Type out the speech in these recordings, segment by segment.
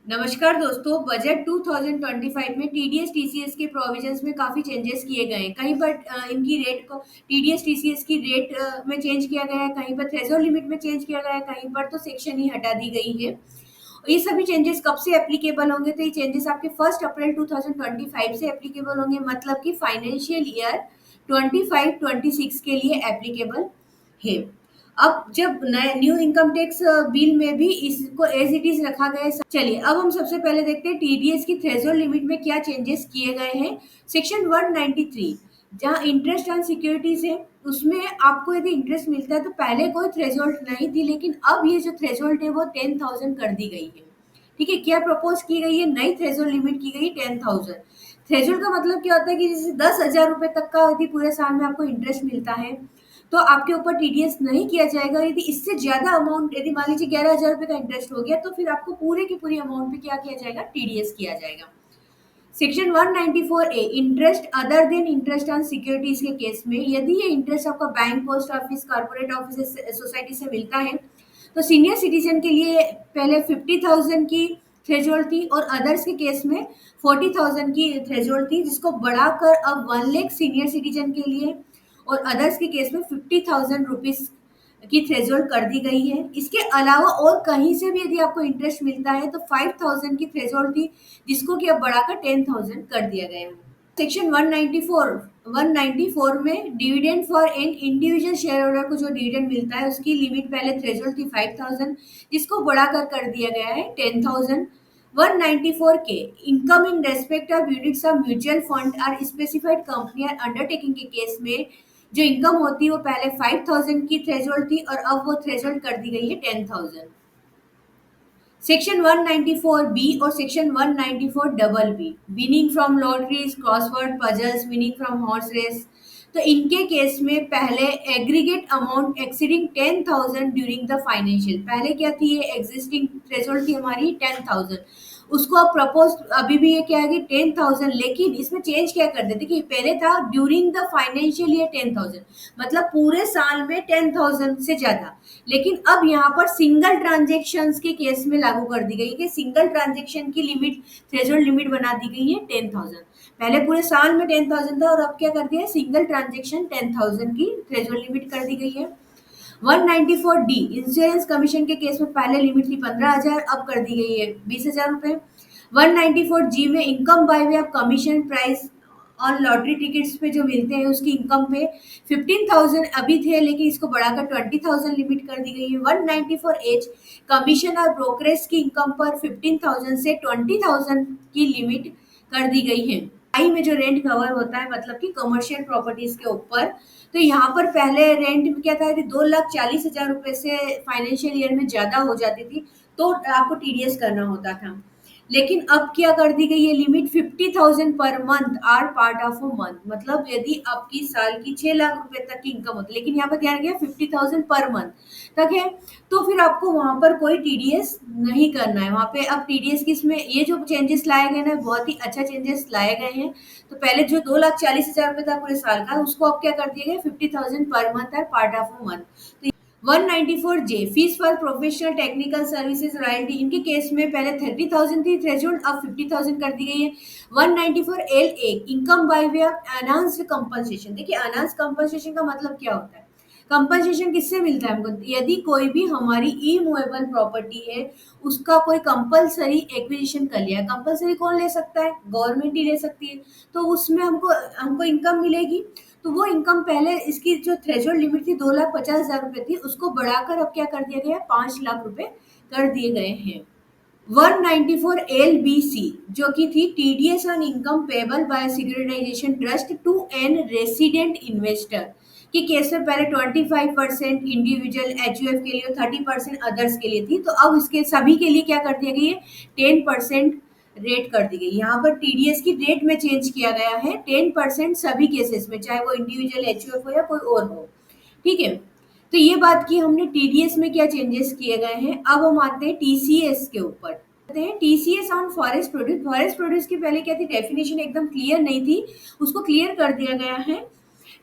नमस्कार दोस्तों। बजट 2025 में टीडीएस टीसीएस के प्रोविजंस में काफ़ी चेंजेस किए गए हैं। कहीं पर इनकी रेट को टीडीएस टीसीएस की रेट में चेंज किया गया है, कहीं पर थ्रेशोल्ड लिमिट में चेंज किया गया है, कहीं पर तो सेक्शन ही हटा दी गई है। ये सभी चेंजेस कब से एप्लीकेबल होंगे? तो ये चेंजेस आपके 1 अप्रैल 2025 से एप्लीकेबल होंगे, मतलब कि फाइनेंशियल ईयर 25-26 के लिए एप्लीकेबल है। अब जब नया न्यू इनकम टैक्स बिल में भी इसको एज इट इज रखा गया है। चलिए अब हम सबसे पहले देखते हैं टीडीएस की थ्रेशोल्ड लिमिट में क्या चेंजेस किए गए हैं। सेक्शन 193 जहां इंटरेस्ट ऑन सिक्योरिटीज है, उसमें आपको यदि इंटरेस्ट मिलता है तो पहले कोई थ्रेशोल्ड नहीं थी, लेकिन अब ये जो थ्रेशोल्ड है वो 10,000 कर दी गई है। ठीक है, क्या प्रपोज की गई है? नई थ्रेशोल्ड लिमिट की गई 10,000। थ्रेशोल्ड का मतलब क्या होता है कि जैसे 10,000 रुपए तक का यदि पूरे साल में आपको इंटरेस्ट मिलता है तो आपके ऊपर टीडीएस नहीं किया जाएगा। यदि इससे ज्यादा अमाउंट, यदि मान लीजिए 11,000 रुपए का इंटरेस्ट हो गया, तो फिर आपको पूरे की पूरी अमाउंट पे क्या किया जाएगा? टीडीएस किया जाएगा। Section 194 A interest other than interest on securities के केस में, यदि ये इंटरेस्ट आपका bank, post office, corporate office, society से मिलता है तो सीनियर सिटीजन के लिए पहले 50,000 की थ्रेशोल्ड थी और अदर्स के केस में 40,000 की थ्रेशोल्ड थी, जिसको बढ़ाकर अब 1 लाख सीनियर सिटीजन के लिए और अदर्स के केस में 50,000 रुपीज की थ्रेशोल्ड कर दी गई है। इसके अलावा और कहीं से भी यदि आपको इंटरेस्ट मिलता है तो 5,000 की थ्रेशोल्ड थी, जिसको कि अब बढ़ाकर 10,000 कर दिया गया है। सेक्शन 194 में dividend for an individual share holder को जो डिविडेंड मिलता है उसकी लिमिट पहले थ्रेशोल्ड थी 5,000, जिसको बढ़ाकर कर दिया गया है 10,000। 194 के income in respect of units of mutual fund और स्पेसिफाइड कंपनी और अंडरटेकिंग के केस में जो इनकम होती है वो पहले 5,000 की थ्रेशोल्ड थी और अब वो थ्रेशोल्ड कर दी गई है 10,000। सेक्शन 194 बी और section 194 double B, winning from lotteries, crossword puzzles, winning from horse race, तो इनके केस में पहले aggregate amount exceeding 10,000 during the financial, पहले क्या थी? ये एग्जिस्टिंग थ्रेशोल्ड थी हमारी 10,000, उसको अब प्रपोज अभी भी ये क्या है कि 10,000, लेकिन इसमें चेंज क्या कर देते कि पहले था ड्यूरिंग द फाइनेंशियल ईयर 10,000, मतलब पूरे साल में 10,000 से ज्यादा, लेकिन अब यहाँ पर सिंगल ट्रांजेक्शन्स के केस में लागू कर दी गई कि सिंगल ट्रांजेक्शन की लिमिट, थ्रेशोल्ड लिमिट बना दी गई है 10,000। पहले पूरे साल में 10,000 था और अब क्या कर दिया है? सिंगल ट्रांजेक्शन 10,000 की थ्रेशोल्ड लिमिट कर दी गई है। 194 डी इंश्योरेंस कमीशन के केस में पहले लिमिट थी 15,000, अब कर दी गई है 20,000 रुपए। 194 जी में income by way of commission price on lottery tickets पे जो मिलते हैं उसकी इनकम पे 15,000 अभी थे, लेकिन इसको बढ़ाकर 20,000 लिमिट कर दी गई है। 194 एच कमीशन और ब्रोकरेज की इनकम पर 15,000 से 20,000 की लिमिट कर दी गई है। आई में जो रेंट कवर होता है, मतलब कि कमर्शियल प्रॉपर्टीज के ऊपर, तो यहाँ पर पहले रेंट में क्या था कि 2,40,000 रुपए से फाइनेंशियल ईयर में ज्यादा हो जाती थी तो आपको टीडीएस करना होता था, लेकिन अब क्या कर दी गई है? लिमिट 50,000 पर month or part of a month, मतलब यदि आपकी साल की 6 लाख रुपए तक की इनकम होती है, लेकिन यहाँ पर ध्यान गया 50,000 पर मंथ तक है, तो फिर आपको वहां पर कोई टीडीएस नहीं करना है। वहां पे अब टीडीएस किसमें, ये जो चेंजेस लाए गए ना, बहुत ही अच्छा चेंजेस लाए गए हैं। तो पहले जो 2,40,000 रुपए था पूरे साल का, उसको अब क्या कर दिया गया? 50,000 पर मंथ और part of a month. 194 J fees for professional technical services royalty, इनके केस में पहले 30,000 थी थ्रेशोल्ड, अब 50,000 कर दी गई है। 194 L A income by way of announced compensation, देखिए अनाउंस्ड कंपनसेशन का मतलब क्या होता है? कंपनसेशन किससे मिलता है हमको? यदि कोई भी हमारी इमूवेबल प्रॉपर्टी है, उसका कोई कंपलसरी एक्विजिशन कर लिया, कंपलसरी कौन ले सकता है? गवर्नमेंट ही ले सकती है, तो उसमें हमको हमको इनकम मिलेगी। तो वो इनकम पहले इसकी जो थ्रेशोल्ड लिमिट थी 2,50,000 रुपए थी, उसको बढ़ाकर अब क्या कर दिया गया है? 5 लाख रुपए कर दिए गए हैं। 194 एल बी सी जो कि थी TDS on income payable by securitization trust to an resident investor के केस में पहले 25% इंडिविजुअल एचयूएफ के लिए, 30% अदर्स के लिए थी, तो अब इसके सभी के लिए क्या कर दिया गया है? 10% रेट कर दी गई। यहाँ पर टीडीएस की रेट में चेंज किया गया है 10% सभी केसेस में, चाहे वो इंडिविजुअल एचयूएफ हो या कोई और हो। ठीक है, तो ये बात की हमने टीडीएस में क्या चेंजेस किए गए हैं। अब हम आते हैं टीसीएस के ऊपर। TCS on forest produce, forest produce की पहले क्या थी? डेफिनेशन एकदम क्लियर नहीं थी, उसको क्लियर कर दिया गया है।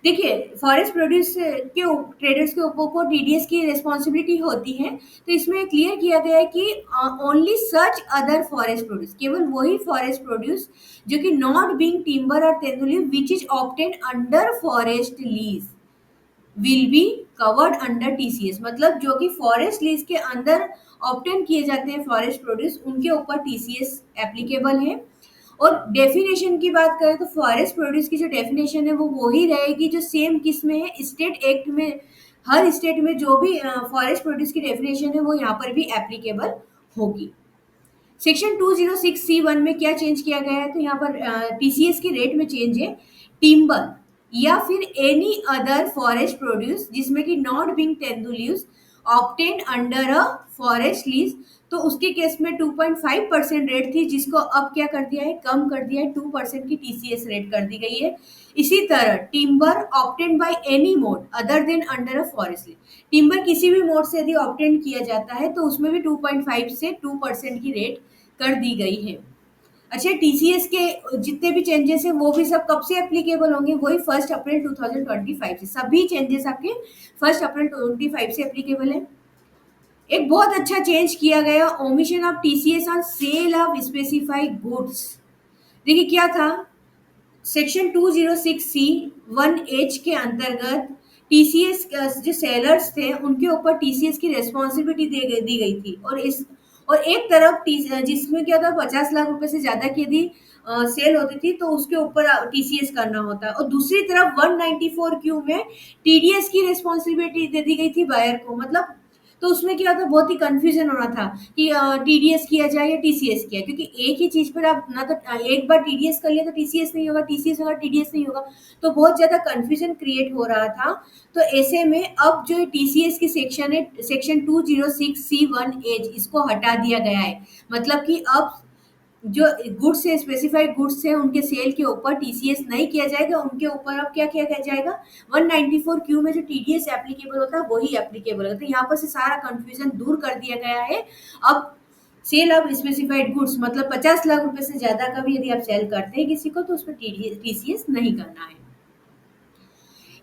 देखिए, फॉरेस्ट प्रोड्यूस के ट्रेडर्स के ऊपर टीडीएस की रिस्पॉन्सिबिलिटी होती है। तो इसमें क्लियर किया गया है कि only such other forest produce, केवल वही फॉरेस्ट प्रोड्यूस जो कि नॉट बीइंग टिम्बर और तेंदुलिया which is obtain under forest lease will be covered under TCS. मतलब जो कि फॉरेस्ट लीज के अंदर ऑब्टेन किए जाते हैं फॉरेस्ट प्रोड्यूस, उनके ऊपर टीसीएस एप्लीकेबल है। और डेफिनेशन की बात करें तो फॉरेस्ट प्रोड्यूस की जो डेफिनेशन है वो वही रहेगी जो सेम किसमें है, स्टेट एक्ट में। हर स्टेट में जो भी फॉरेस्ट प्रोड्यूस की डेफिनेशन है वो यहाँ पर भी एप्लीकेबल होगी। सेक्शन 206C1 में क्या चेंज किया गया है, तो यहाँ पर टीसीएस के रेट में चेंज है। टिम्बर या फिर एनी अदर फॉरेस्ट प्रोड्यूस जिसमें कि नॉट बीइंग टेंदुलियस obtain under a forest lease, तो उसके केस में 2.5% रेट थी, जिसको अब क्या कर दिया है, कम कर दिया है, 2% की टीसीएस रेट कर दी गई है। इसी तरह timber obtain by any mode other than under a forest lease, timber किसी भी मोड से यदि ऑब्टेन किया जाता है तो उसमें भी 2.5 से 2% की रेट कर दी गई है। अच्छा, टीसीएस के जितने भी चेंजेस हैं वो भी सब कब से एप्लीकेबल होंगे, वही 1 अप्रैल 2025 से। सभी चेंजेस आपके 1 अप्रैल 2025 से एप्लीकेबल है। एक बहुत अच्छा चेंज किया गया, omission of TCS on sale of specified goods. देखिए क्या था, सेक्शन 206C1H के अंतर्गत टीसीएस जो सेलर्स थे उनके ऊपर टीसीएस की रेस्पॉन्सिबिलिटी दी गई थी। और एक तरफ जिसमें क्या था, 50 लाख रुपए से ज्यादा की यदि सेल होती थी तो उसके ऊपर टीसीएस करना होता है, और दूसरी तरफ 194Q में टीडीएस की रिस्पॉन्सिबिलिटी दे दी गई थी बायर को। मतलब तो उसमें क्या होता, बहुत ही कंफ्यूजन होना था कि टीडीएस किया जाए या टीसीएस किया, क्योंकि एक ही चीज पर आप ना तो एक बार टीडीएस कर लिया तो टीसीएस नहीं होगा, टीसीएस होगा टीडीएस नहीं होगा, तो बहुत ज्यादा कंफ्यूजन क्रिएट हो रहा था। तो ऐसे में अब जो टीसीएस की सेक्शन है, सेक्शन 206C1H, इसको हटा दिया गया है। मतलब कि अब जो गुड्स है, स्पेसिफाइड गुड्स है, उनके सेल के ऊपर टीसीएस नहीं किया जाएगा, उनके ऊपर अब क्या किया जाएगा, 194Q में जो टीडीएस एप्लीकेबल होता है वही एप्लीकेबल होता है। यहाँ पर से सारा कंफ्यूजन दूर कर दिया गया है। अब सेल ऑफ स्पेसिफाइड गुड्स मतलब 50 लाख रुपए से ज्यादा का भी यदि आप सेल करते हैं किसी को, तो उसमें टीसीएस नहीं करना है।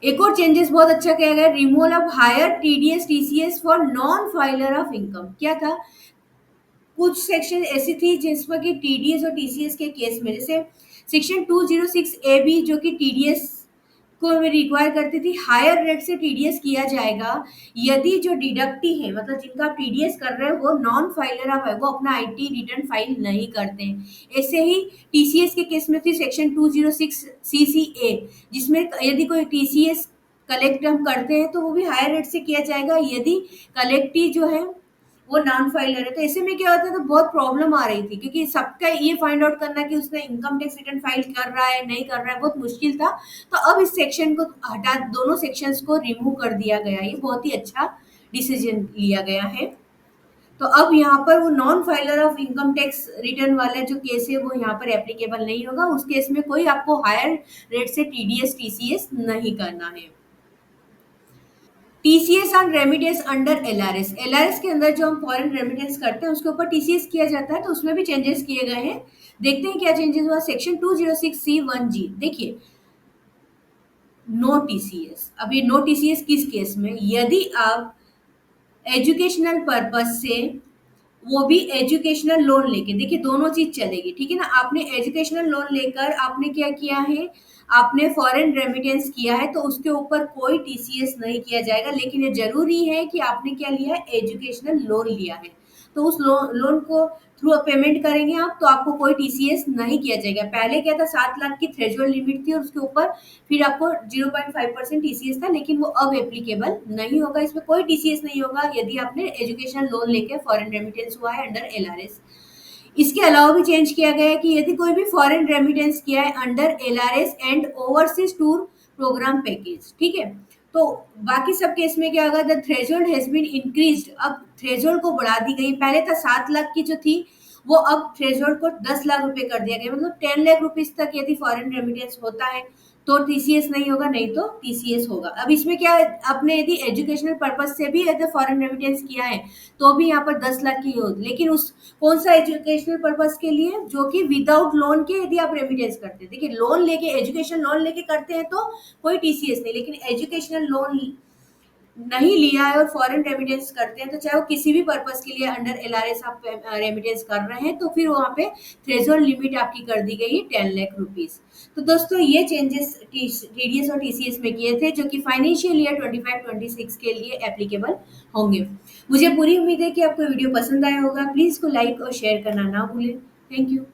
एक और चेंजेस बहुत अच्छा किया गया, removal of higher TDS TCS for non filer of income. क्या था, कुछ सेक्शन ऐसी थी जिसमें कि टीडीएस और टीसीएस के केस में, जैसे सेक्शन 206AB जो कि टीडीएस को रिक्वायर करती थी, हायर रेट से टीडीएस किया जाएगा यदि जो डिडक्टी है, मतलब जिनका आप टीडीएस कर रहे हो वो नॉन फाइलर ऑफ है, वो अपना आईटी रिटर्न फाइल नहीं करते हैं। ऐसे ही टीसीएस के केस में थी सेक्शन 206CCA, जिसमें यदि कोई टीसीएस कलेक्ट हम करते हैं तो वो भी हायर रेट से किया जाएगा यदि कलेक्टी जो है वो नॉन फाइलर है। तो ऐसे में क्या होता है, तो बहुत प्रॉब्लम आ रही थी, क्योंकि सबका ये फाइंड आउट करना कि उसने इनकम टैक्स रिटर्न फाइल कर रहा है नहीं कर रहा है, बहुत मुश्किल था। तो अब इस सेक्शन को हटा, दोनों सेक्शंस को रिमूव कर दिया गया। ये बहुत ही अच्छा डिसीजन लिया गया है। तो अब यहाँ पर वो non filer of income tax return वाले जो केस है वो यहाँ पर एप्लीकेबल नहीं होगा। उस केस में कोई आपको हायर रेट से टीडीएस टीसीएस नहीं करना है। TCS on remittance under LRS, LRS के अंदर जो हम फॉरेन रेमिटेंस करते हैं उसके ऊपर टीसीएस किया जाता है, तो उसमें भी चेंजेस किए गए हैं। देखते हैं क्या चेंजेस हुआ। सेक्शन 206C1G, देखिए नो टीसीएस। अब ये नो टीसीएस किस केस में, यदि आप एजुकेशनल पर्पज से, वो भी एजुकेशनल लोन लेके, देखिए दोनों चीज चलेगी, ठीक है ना। आपने एजुकेशनल लोन लेकर आपने क्या किया है, आपने फॉरेन रेमिटेंस किया है, तो उसके ऊपर कोई टीसीएस नहीं किया जाएगा। लेकिन ये जरूरी है कि आपने क्या लिया है, एजुकेशनल लोन लिया है, तो उस लोन को थ्रू पेमेंट करेंगे आप, तो आपको कोई टीसीएस नहीं किया जाएगा। पहले क्या था, 7 लाख की थ्रेशोल्ड लिमिट थी और उसके ऊपर फिर आपको 0.5% टीसीएस था, लेकिन वो अब एप्लीकेबल नहीं होगा। इसमें कोई टीसीएस नहीं होगा यदि आपने एजुकेशन लोन लेके फॉरेन रेमिटेंस हुआ है अंडर एलआरएस। इसके अलावा भी चेंज किया गया है कि यदि कोई भी फॉरेन रेमिटेंस किया है under LRS and overseas tour program package, ठीक है, तो बाकी सब केस में क्या होगा, the threshold has been increased. अब थ्रेशोल्ड को बढ़ा दी गई, पहले था 7 लाख की जो थी, वो अब थ्रेशोल्ड को 10 लाख रुपए कर दिया गया। मतलब 10 लाख रुपीज तक यदि फॉरेन रेमिटेंस होता है तो टीसीएस नहीं होगा, नहीं तो टीसीएस होगा। अब इसमें क्या है, आपने यदि एजुकेशनल पर्पज से भी यदि फॉरेन रेमिटेंस किया है तो भी यहाँ पर 10 लाख की हो, लेकिन उस कौन सा एजुकेशनल पर्पज के लिए, जो कि विदाउट लोन के यदि आप रेमिटेंस करते हैं। देखिए लोन लेके, एजुकेशन लोन लेके करते हैं तो कोई टीसीएस नहीं, लेकिन एजुकेशनल लोन नहीं लिया है और फॉरेन रेमिटेंस करते हैं, तो चाहे वो किसी भी पर्पस के लिए अंडर एलआरएस आप रेमिटेंस कर रहे हैं, तो फिर वहाँ पे थ्रेशोल्ड लिमिट आपकी कर दी गई है 10 लाख रुपीज। तो दोस्तों ये चेंजेस टीडीएस और टीसीएस में किए थे, जो कि फाइनेंशियल ईयर 25-26 के लिए एप्लीकेबल होंगे। मुझे पूरी उम्मीद है कि आपको वीडियो पसंद आया होगा। प्लीज को लाइक और शेयर करना ना भूलें। Thank you.